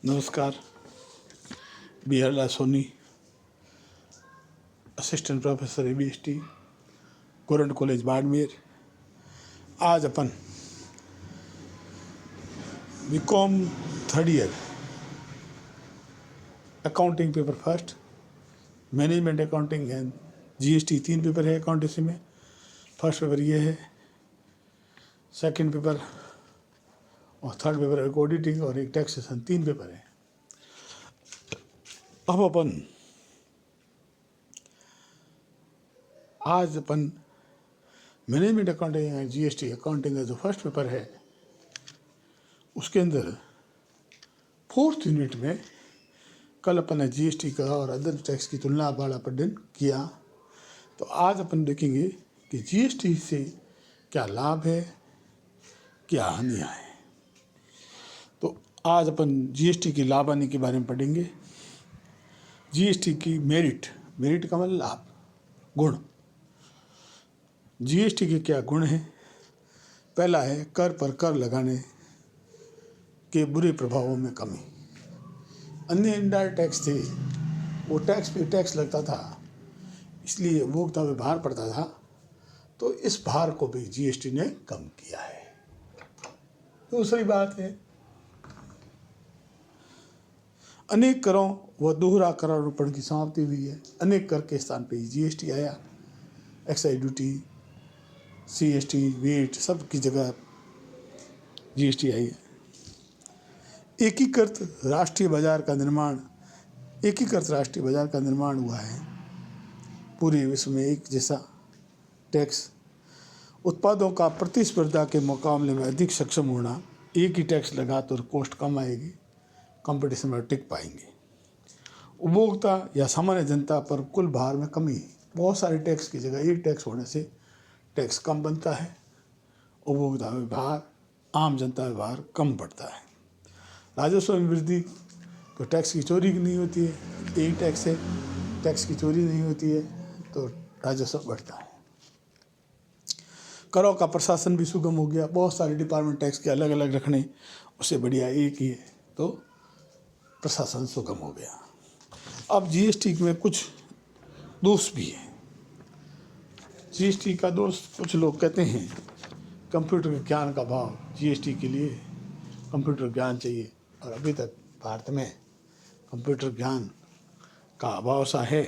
नमस्कार। बिहरला Soni, assistant professor ABST, government college Barmer. आज अपन BCom third year accounting paper first, management accounting and GST 3 paper है accountancy में। फर्स्ट पेपर ये है, सेकंड पेपर और थर्ड पेपर एक ऑडिटिंग और एक टैक्सेशन, 3 पेपर है। अब आज अपन management accounting and GST accounting का जो फर्स्ट पेपर है उसके अंदर 4th यूनिट में कल अपन ने GST का और अदर टैक्स की तुलना वाला पठन किया। तो आज अपन देखेंगे कि GST से क्या लाभ है, क्या हानियाँ है। तो आज अपन GST की लाभ हानि के बारे में पढ़ेंगे। GST की मेरिट का मतलब लाभ, गुण। GST के क्या गुण हैं? पहला है कर पर कर लगाने के बुरे प्रभावों में कमी। अन्य इनडायरेक्ट टैक्स थे, वो टैक्स पे टैक्स लगता था, इसलिए उपभोक्ता पे भार पड़ता था। तो इस भार को भी GST ने कम किया है। दूसरी बात है, अनेक करों व दोहरा करारोपण की समाप्ति हुई है। अनेक कर के स्थान पे GST आया। एक्साइज ड्यूटी, CST, वेट, सब की जगह GST आई है। एकीकृत राष्ट्रीय बाजार का निर्माण हुआ है। पूरे विश्व में एक जैसा टैक्स, उत्पादों का प्रतिस्पर्धा के मुकाबले में अधिक सक्षम होना। एक ही टैक्स लगा तो कॉस्ट कम आएगी, कंपटीशन में टिक पाएंगे। उपभोक्ता या सामान्य जनता पर कुल भार में कमी। बहुत सारे टैक्स की जगह एक टैक्स होने से टैक्स कम बनता है, उपभोक्ता में भार, आम जनता में भार कम पड़ता है। राजस्व में वृद्धि, तो टैक्स की चोरी नहीं होती है। एक टैक्स से टैक्स की चोरी नहीं होती है तो राजस्व बढ़ता है। करों का प्रशासन भी सुगम हो गया। बहुत सारे डिपार्टमेंट टैक्स के अलग अलग रखने, उससे बढ़िया एक ही है तो प्रशासन सुगम हो गया। अब GST में कुछ दोष भी है। GST का दोष, कुछ लोग कहते हैं कंप्यूटर ज्ञान का अभाव। GST के लिए कंप्यूटर ज्ञान चाहिए और अभी तक भारत में कंप्यूटर ज्ञान का अभाव सा है।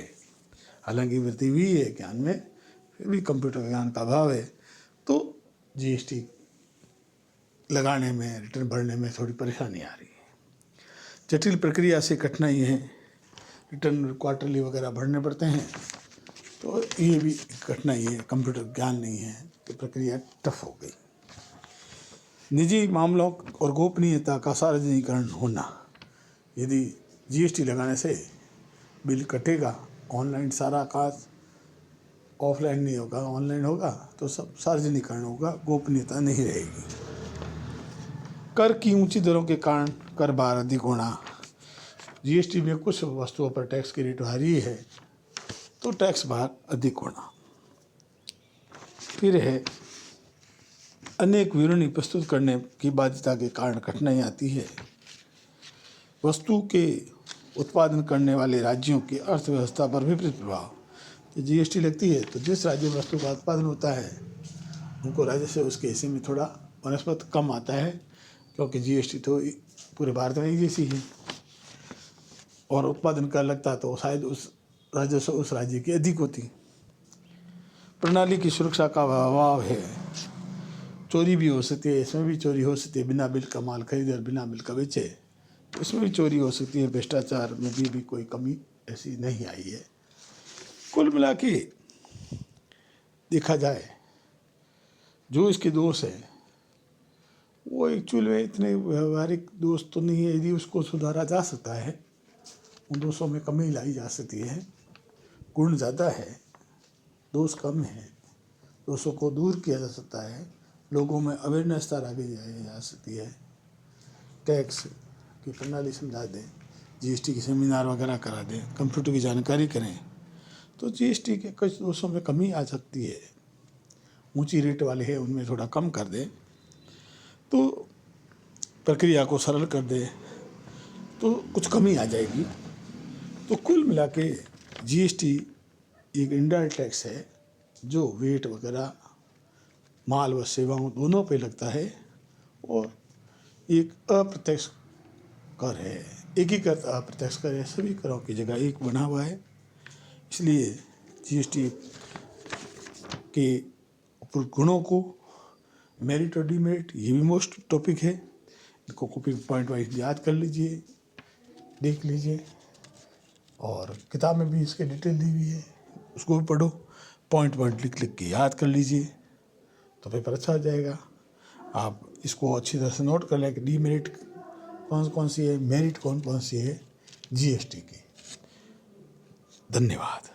हालांकि वृद्धि हुई है ज्ञान में, फिर भी कंप्यूटर ज्ञान का अभाव है। तो GST लगाने में, रिटर्न भरने में थोड़ी परेशानी आ रही है। जटिल प्रक्रिया से कठिनाई है। रिटर्न क्वार्टरली वगैरह भरने पड़ते हैं, तो ये भी कठिनाई है। कंप्यूटर ज्ञान नहीं है तो प्रक्रिया टफ हो गई। निजी मामलों और गोपनीयता का सार्वजनिकरण होना। यदि GST लगाने से बिल कटेगा, ऑनलाइन सारा काज, ऑफलाइन नहीं होगा, ऑनलाइन होगा, तो सब सार्वजनिकरण होगा, गोपनीयता नहीं रहेगी। कर की ऊंची दरों के कारण कर भार अधिक होना। GST में कुछ वस्तुओं पर टैक्स की रेट भारी है तो टैक्स भार अधिक होना। फिर है अनेक विवरणी प्रस्तुत करने की बाध्यता के कारण कठिनाई आती है। वस्तु के उत्पादन करने वाले राज्यों की अर्थव्यवस्था पर विपरीत प्रभाव। GST लगती है तो जिस राज्य में वस्तु का उत्पादन होता है उनको राजस्व उसके हिस्से में थोड़ा बनस्पत कम आता है, क्योंकि GST तो पूरे भारत में एक जैसी है। और उत्पादन कर लगता तो शायद उस राजस्व उस राज्य की अधिक होती। प्रणाली की सुरक्षा का अभाव है। चोरी भी हो सकती है, इसमें भी चोरी हो सकती है। बिना बिल का माल खरीदे और बिना बिल का बेचे, इसमें भी चोरी हो सकती है। भ्रष्टाचार में भी कोई कमी ऐसी नहीं आई है। कुल मिला के देखा जाए, जो इसके दोष है वो एक्चुअल में इतने व्यवहारिक दोष तो नहीं है। यदि उसको सुधारा जा सकता है, उन दोषों में कमी लाई जा सकती है। गुण ज़्यादा है, दोष कम है। दोषों को दूर किया जा सकता है। लोगों में अवेयरनेस लाई जा सकती है। टैक्स की प्रणाली समझा दें, GST की सेमिनार वगैरह करा दें, कंप्यूटर की जानकारी करें, तो GST के कुछ दोषों में कमी आ सकती है। ऊंची रेट वाले हैं उनमें थोड़ा कम कर दें, तो प्रक्रिया को सरल कर दें, तो कुछ कमी आ जाएगी। तो कुल मिला के जीएसटी एक इनडायरेक्ट टैक्स है जो वेट वगैरह माल व सेवाओं दोनों पे लगता है और एक अप्रत्यक्ष कर है, एकीकृत अप्रत्यक्ष कर है, सभी करों की जगह एक बना हुआ है। इसलिए जीएसटी के ऊपर गुणों को, मेरिट और डीमेरिट, ये भी मोस्ट टॉपिक है, इनको कॉपी पॉइंट वाइज याद कर लीजिए, देख लीजिए, और किताब में भी इसके डिटेल दी हुई है, उसको भी पढ़ो, पॉइंट पॉइंट लिख लिख के याद कर लीजिए तो पेपर अच्छा हो जाएगा। आप इसको अच्छी तरह से नोट कर लें कि डीमेरिट कौन कौन सी है, मेरिट कौन कौन सी है जीएसटी की। धन्यवाद।